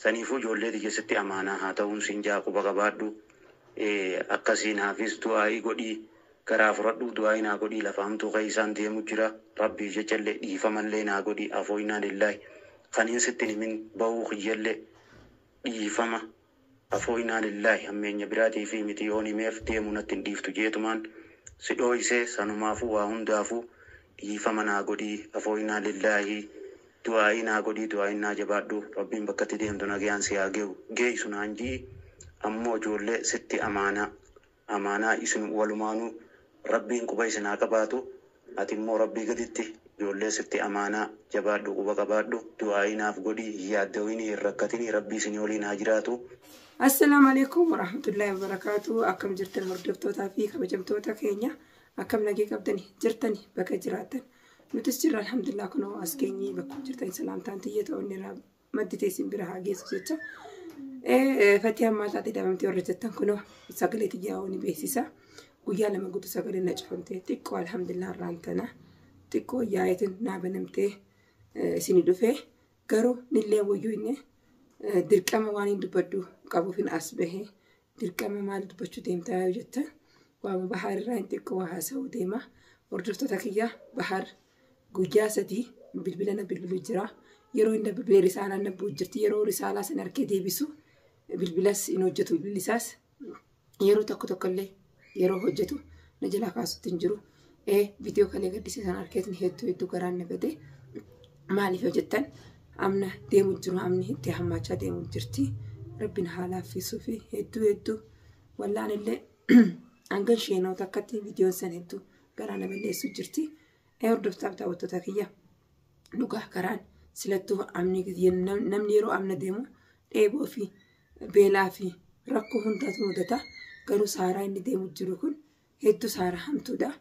saniifuu ijoollee tiyyeessitti amaanaa haa ta'uun siin jaa quba qabaadhu. Akkasiin haafis du'aayii godhii garaa fudhadhu du'aayii naa godhii lafaamtuu isaan deemu jira rabbii jechallee dhiifamallee naa godhii afooyinaa lillaahi kaniin sittin himin ba'uu kiyyallee dhiifama afooyinaa lillaahi hammeenya biraatii fi miti yoon himeef deemu natti hin dhiiftu jeetumaan si dhoo'isee sanumaafuu waa hundaafuu dhiifama naa godhii afooyinaa lillaahi du'aayii naa godhii du'aayii naa jabaadhu rabbiin bakkatti deemtu nagayaan si haa geessu naan jii ammoo ijoollee sitti amaanaa isin walumaanuu rabbiin quba isin haa qabaatu ati immoo rabbii gaditti ijoollee sitti amaanaa jabaadhu quba qabaadhu du'aayii naaf godhii yaaddawini hin rakkatini rabbii isin waliin haa jiraatu. Assalamu alaikum warahmatullahi wabarakatuh. Akkam jirtan hordoftootaa fi kabajamtoota keenya akkam nagee qabdanii jirtanii bakka jiraatan nutis jirra alhamdulillah kunoo as keenyii bakka jirtan salaamtaan tiyya ta'uun irraa madditee isin bira haa geessu jecha. Fatii ammaa taatee dhabamtee warra jettan kunoo sagalee tiyyaa ni beeksisa. Guyyaa lama guutuu sagalee na cufamtee xiqqoo alhamdulillah irraan tana xiqqoo yaayetin naa banamtee isinii dhufee garuu nillee wayyuu inni dirqama waan hin dubbadhu qabuuf hin as bahee dirqama maal dubbachuu deemtaa yoo jettan waama bahar irraa hin xiqqoo waa haasa'uu deema. Hordoftoota kiyyaa bahar guyyaa sadii bilbila na bilbilu jira. Yeroo inni bilbilee risaalaan na bu'u jirti. Yeroo risaalaa sana harkee deebisu bilbilas hin hojjetu bilbilisaas yeroo tokkollee yeroo hojjetu na jalaa kaasutti hin jiru. Viidiyoo kalee gaddisee sana harkeetiin hedduu garaan na gade maaliif yoo jettan amna deemu jiru amni itti hammaachaa deemu jirti. Rabbiin haala affisuu fi hedduu wallaan illee hangan sheenoota akkatti viidiyoon san hedduu garaan na balleessu jirti. Hordoftaaf daawwattoota kiyya dhugaa garaan silattuu amni namni yeroo amna deemu dheeboo fi beelaa fi rakkoo hundaatu mudata. Garuu saaraa inni deemu jiru kun hedduu saaraa hamtuudha.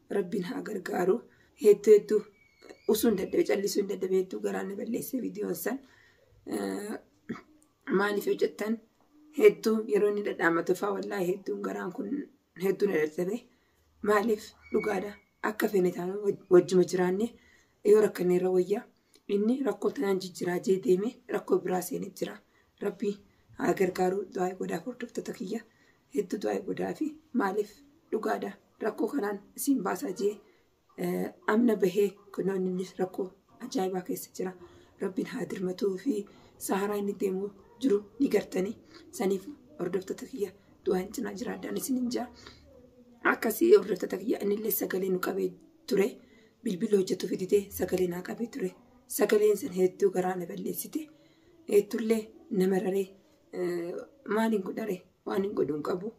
Rabbiin haa gargaaru. Hedduu usuu hin dadhabe callisuu hin dadhabe hedduu garaan na balleesse viidiyoon san. Maaliif yoo jettan hedduu yeroo inni dhadhaamatu fa'aa wallaahi hedduun garaan kun hedduu na dadhabe. Maaliif dhugaadha akka feene taanu wajjuma jiraanne yoo rakkanne irra wayyaa. Inni rakkoo tanaan jijjiraa jee deeme rakkoo biraa seenee jira. Rabbii haa gargaaru du'aa godhaa hordoftoota kiyya hedduu du'aa godhaa fi maaliif dhugaadha rakkoo kanaan isin baasaa jee amna bahee kunoon inni rakkoo ajaa'ibaa keessa jira. Rabbiin haa dirmatuu fi saaraa inni deemu jiru ni gartanii saniif hordoftoota kiyya du'aa hin cinaa jiraadhaan isin hin jaa. Akkasii hordoftoota kiyya innillee sagalee nu qabee ture bilbila hojjetu fiditee sagalee naa qabee ture. Sagaleen san hedduu garaa na balleessite. Heddullee nama raree maaliin godhare waan hin godhuun qabu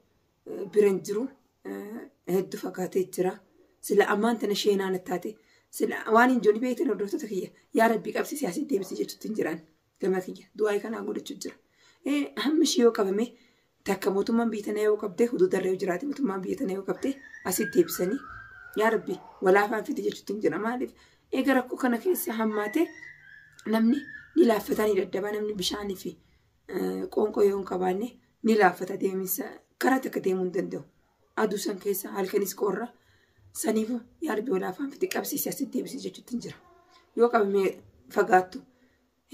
biran jiru hedduu fagaatee jira. Sila ammaan tana sheenaan attaate sila waan hin jooni beektan hordoftoota kiyya yaa rabbii qabsiisee asii deebisee jechuutti hin jiraan gama kiyya du'aa kanaan godhachuu jira. Hammi ishii yoo qabame takka mootummaan biyya tana yoo qabdee huduudarra yoo jiraate mootummaan biyya tana yoo qabdee asii deebisanii yaa rabbii walaafaan fide jechuutti hin jira. Maaliif eega rakkoo kana keessa hammaate namni ni laaffata ni daddaba namni bishaanii fi qoonqoo yoo hin qabaanne ni laaffata deemisa karaa takka deemuu hin danda'u. Aduu san keessa halkanis qorra saniifu yaa rabbii walaafaan fide qabsiisee asitti deebisee jechuutti hin jira. Yoo qabamee fagaattu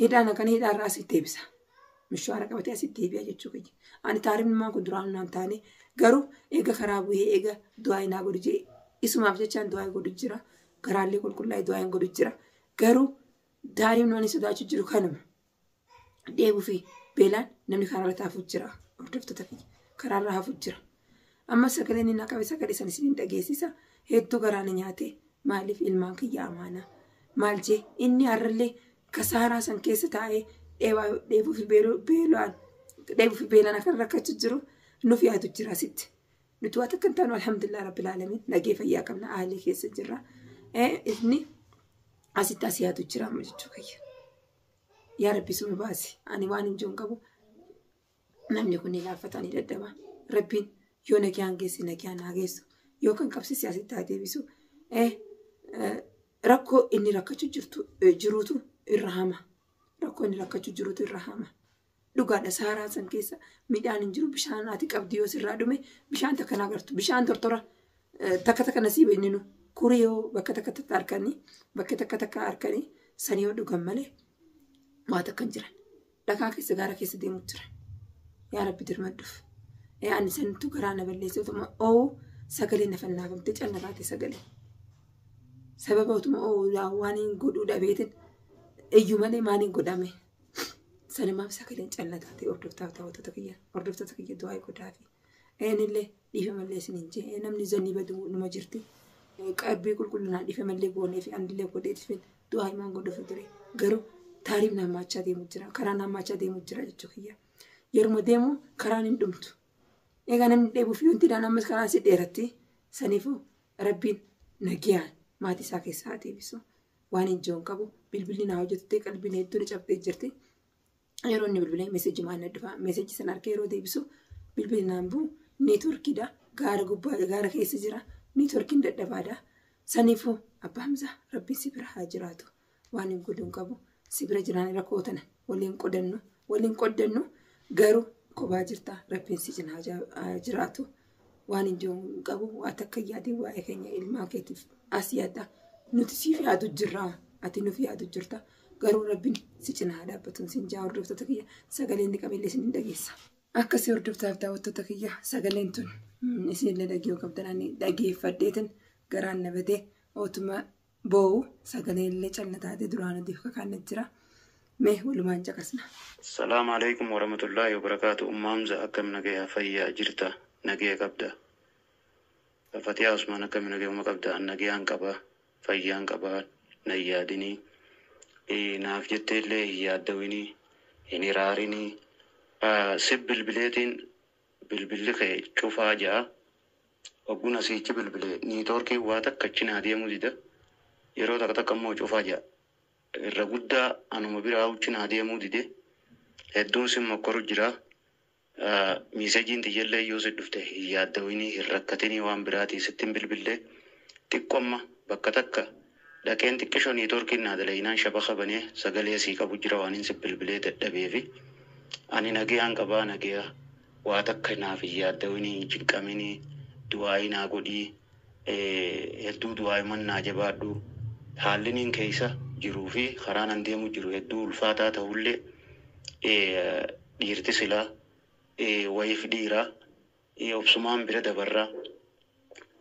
hidhaan akkana hidhaarraa asitti deebisa. Mishaara qabatee asitti deebi'a jechuu kiyya. Ani taarifni kun duraan naan taane garuu eega karaa bu'ee eega du'aa naa godhu jee isumaaf jechaan du'aa godhu jira. Garaallee qulqullaa'ee du'aa godhu jira. Garuu daariin waan sodaachuu jiru kanuma. Dheebuu fi beelaan namni karaarra taa'uu jira. Hordoftoota kiyya karaarra hafuu jira. Amma sagaleen inni qabe sagalee san isin dhageessisa. Hedduu garaana nyaate maaliif ilmaan kiyya amaana. Maal jee inni har'allee kasaaraa san keessa taa'ee dheebuu fi beelaan akka rakkachuu jiru nuuf yaadu jira asitti. Nuti waan akka hin taanu alhamdulillah rabbil aalamiin nagee fayyaa qabna haalii keessa jirra. Inni asitti as yaadu jira amma jechuu kiyya. Yaa rabbi suma baasi. Ani waan hin jiru qabu namni kun laaffatanii daddaba. Rabbiin yoo nagaan geessi nagaan haa geessu. Yoo kan qabsiise asitti haa deebisu. Rakkoo inni rakkachuu jiruutu irra hama. Rakkoo inni rakkachuu jiruutu irra hama. Dhugaadha saaraa san keessa midhaan hin jiru bishaan ati qabdi yoo sirraa dhume bishaan takka nagartu bishaan tortora takka nasiiba inni nu. Kurii yoo bakka takka harkanii sanii yoo dhugan malee waa takka hin jiran. dhakaa keessa gaara keessa deemu jira. Yaa Rabbi dirmadduuf. Ani santu garaa na balleessee utuma sagalee na fannaafamte callaqaate sagalee. Sababa utuma waan hin godhuu dhabeetin iyyuu malee maaliin godhame. Sanimaaf sagaleen callaqaate hordoftoota kiyya du'aa godhaafi. Eenillee dhiifa mallee isiniin jee namni zanni badu numa jirti. Qalbii qulqullinaan dhiifa mallee goonee fi andillee godheetifin du'aa himaan godhufu ture. Garuu taariif nammachaa deemu jira. Karaa nammachaa deemu jira jechuu kiyya. Yeruma deemu karaan hin dhumtu. Egaa namni dheebuuf yoo intidhaan ammas karaan si dheeratti saniifuu Rabbiin nagiyaan maatii isaa keessaa deebisu. Waan hin jiru qabu bilbilli naa hojjettee qalbiin hedduun cabdee jirti. Yeroo inni bilbilee meeseejii maal dhufa meeseejii sana harka yeroo deebisu bilbilli naan bu'u neetworkiidha. Gaara gubbaa gaara keessa jira. Neetworkiin dadhabaadha. Saniifuu abbaa Hamzaa Rabbiin si bira haa jiraatu. Waan hin godhuun qabu si bira jiraan rakkoo tana waliin qoddannu garuu kophaa jirta Rabbiin si cinaa jiraatu. Waan hin jiru qabu waan takka yaadee waa'ee keenya ilmaa keetiif as yaadda. Nuti siif yaadu jirra. Ati nuuf yaadu jirta. Garuu Rabbiin si cinaa dhaabbatuun siin jaa hordoftoota kiyya sagaleen ni qabeellee isin dhageessa. Akkasii hordoftaaf daawwattoota kiyya sagaleen tun isinillee dhaggeeffachuu qabdan dhageeffadheetin garaan nabatee ootuma boo'u sagaleellee callataatee duraan adiif kakaannat jira. Mee walumaan caqasna. Salaamu alaikum warahmatullahi wabarakaatu. Hamza akkam nagaya fayyaa jirta nagaya qabda. Fatiyaa Usmaan akkam nagayuma qabda nagayaan qaba fayyaan qaba na yaadinii. Naaf jetteellee hin yaaddawinii hin iraarinii. Si bilbilli kee cufaa ja'a. Ogguna siichi bilbilee niitoorkii waa takka achinaa deemuu dida. Yeroo takka immoo cufaa ja'a. Irra guddaa anuma biraa achinaa deemuu dide. Hedduun sin mokkoru jira. Miiseejiin tiyyellee yoo si dhufte hin yaaddawinii hin rakkatinii waan biraatii sittiin bilbillee xiqqomma bakka takka dhaqeen xiqqishoo niitoorkiin naa dalaynaan shabaqa banee sagalee sii qabu jira waan hin si bilbilee dadhabeefi. Ani nagayaan qabaa nagayaa waa takka naaf hin yaaddawinii hin cinqaminii du'aayii naa godhii hedduu du'aayii mannaa jabaadhu haalliniin keessa jiruu fi karaan an deemu jiru hedduu ulfaataa ta'ullee dhiirti silaa wayiif dhiiraa obsumaan bira dabarraa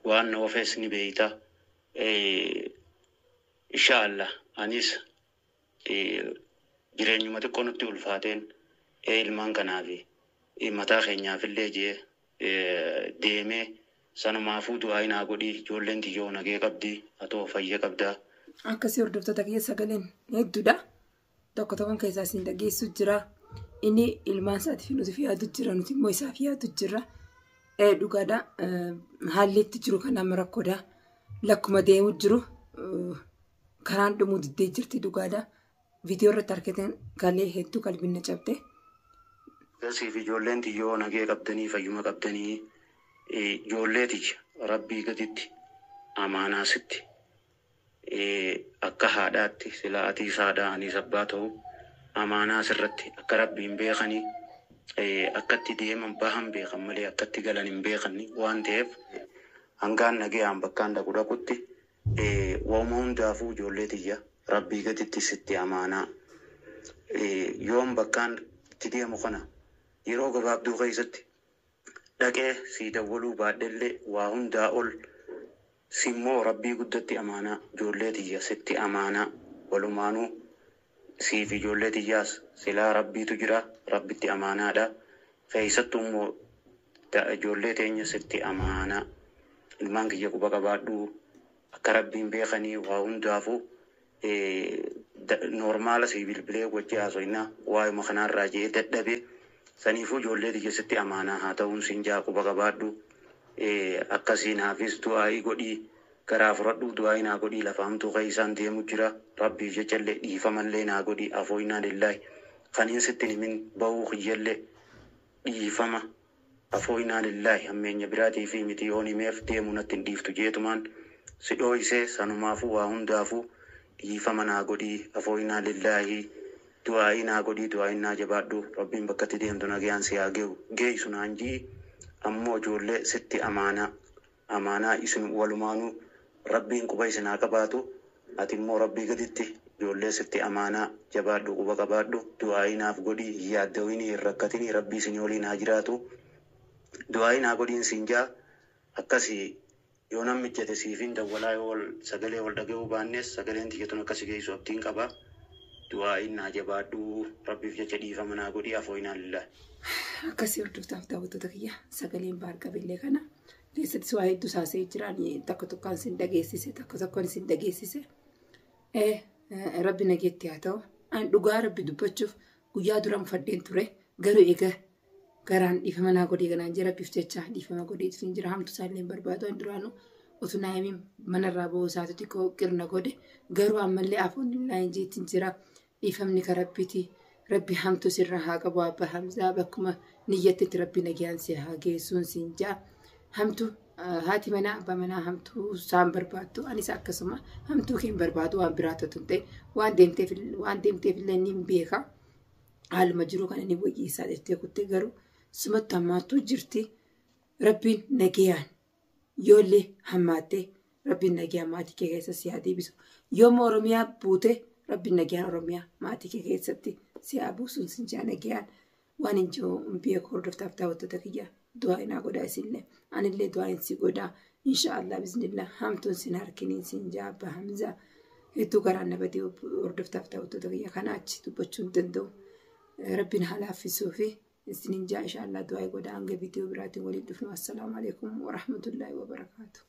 waan na ofees ni beeyta inshaallah anis jireenyuma xiqqoo nutti ulfaateen ilmaan kanaafi mataa keenyaafillee jee deemee sanumaafuu du'aayii naa godhii ijoolleen tiyyoo nagee qabdii atoo fayya qabdaa. Akkasii hordoftoota kiyya sagaleen hedduudha. Tokko tokkoon keessaa isin dhageessu jira. Inni ilmaan isaatiif nuti yaadu jira nuti immoo isaaf yaadu jira. Dhugaadha. Haalli itti jiru kan nama rakkoodha. Lakkuma deemu jiru karaan dhumuu diddee jirti dhugaadha. Viidiyoo irratti argitan galee hedduu qalbiin na cabde. Siif ijoolleen tiyyoo nagee qabdanii fayyuma qabdanii ijoolleetichi rabbii gaditti amaanaasitti akka haadhaatti silaa atii saadhaa anis abbaa ta'u amaanaas irratti akka rabbiin beekanii akkatti deeman bahan beekan malee akkatti galan hin beekanni waan ta'eef hangaan nagayaan bakkaan dhaqutti wauma hundaafuu ijoollee tiyya rabbii gaditti sitti amaanaa yoom bakkaan itti deemu kana yeroo gabaabduu keessatti dhaqee sii dawwaluu baadhellee waa hundaa ol simmoo rabbii guddatti amaanaa ijoollee tiyya sitti amaanaa walumaanuu siif ijoollee tiyyaas silaa rabbiitu jira rabbitti amaanaadha keessattuu immoo ijoollee teenya sitti amaanaa ilmaan kiyya quba qabaadhuu akka rabbiin beekanii waa hundaafuu normaala sii bilbilee wajji haasoinaa waa'ima kanarraa jee dadhabee saniifuu ijoollee tiyya sitti amaanaa haa ta'uun siin jaa quba qabaadhu akkasiin haafis du'aayii godhii garaa fudhadhu du'aayii naa godhii lafaamtuu keessaan deemu jira rabbiif jechallee dhiifamallee naa godhii afooyinaa lillaahi kaniin sitti himin bahuu kiyyallee dhiifama afooyinaa lillaahi hammeenya biraatii fi miti yoon himeef deemu natti hin dhiiftu jeetumaan si dhooyisee sanumaafuu waa hundaafuu dhiifama naa godhii afooyinaa lillaahi du'aayii naa godhii du'aayii naa jabaadhu rabbiin bakkatti deemtu nagayaan si haa geessu naan jii ammoo ijoollee sitti amaanaa isin walumaanuu rabbiin quba isin haa qabaatu ati immoo rabbii gaditti ijoollee sitti amaanaa jabaadhu quba qabaadhu du'aayi naaf godhii yaaddawini hin rakkatini rabbii isin waliin haa jiraatu du'aayi naa godhiin siin jaa akkasii yoo namni jette siifin dawwalaa yoo sagalee wal dhaga'uu baannes sagaleen tiyyatun akkasii geessu abdiin qaba du'aayi naa jabaadhu rabbiif jecha dhiifama naa godhii afooyinaan lillaa. Akkasii hordoftaaf daawwattoota kiyya sagaleen baar qabillee kana keessattis waa hedduu saasee jiraan takka tokkoon sin dhageessise takka tokkoon sin dhageessise rabbi nageetti haa ta'u an dhugaa rabbi dubbachuuf guyyaa duraan fadheen ture garuu egaa garaan dhiifama naa godhee kanaan jira rabbiif jecha dhiifama godheetu hin jira hamtu isaallee barbaadu an duraanu otu naayimiin manarraa ba'uu isaatutti qirna godhe garuu ammallee afoon laayin jeetiin jira dhiifamni ka rabbiiti. Rabbi hamtu sirra haa qabu abba Hamzaa bakkuma niyyattitti rabbi nagayaan si haa geessuun siin jaa hamtu haati manaa abbaa manaa hamtuu isaan barbaaddu anis akkasuma hamtuu keen barbaadu waan biraatu ta'e waan deemteef illee ni beeka haaluma jiru kana ni wayyiisaa jettee kuttee garuu sumatti hammaattuu jirti rabbiin nagayaan yoollee hammaattee rabbiin nagayaan maatii kee keessa si haa deebisu yooma Oromiyaa buute rabbiin nagayaan Oromiyaa maatii kee keessatti si haa buusuun siin jaa nagayaan waan hin jiru beeku hordoftaaf daawwattoota kiyya du'aa naa godhaa isinillee anillee du'aa si godhaa inshaallah biiznillah hamtuun sin harkiniin siin jaa abba Hamzaa hedduu garaan nabatee hordoftaaf daawwattoota kiyya kana achi dubbachuu hin danda'u rabbiin haa laaffisuu fi isinin jaa inshaallah du'aa godhaa hanga viidiyoo biraatiin waliin dhufnu assalaamu alaikum wa rahmatullahi wa barakaatu.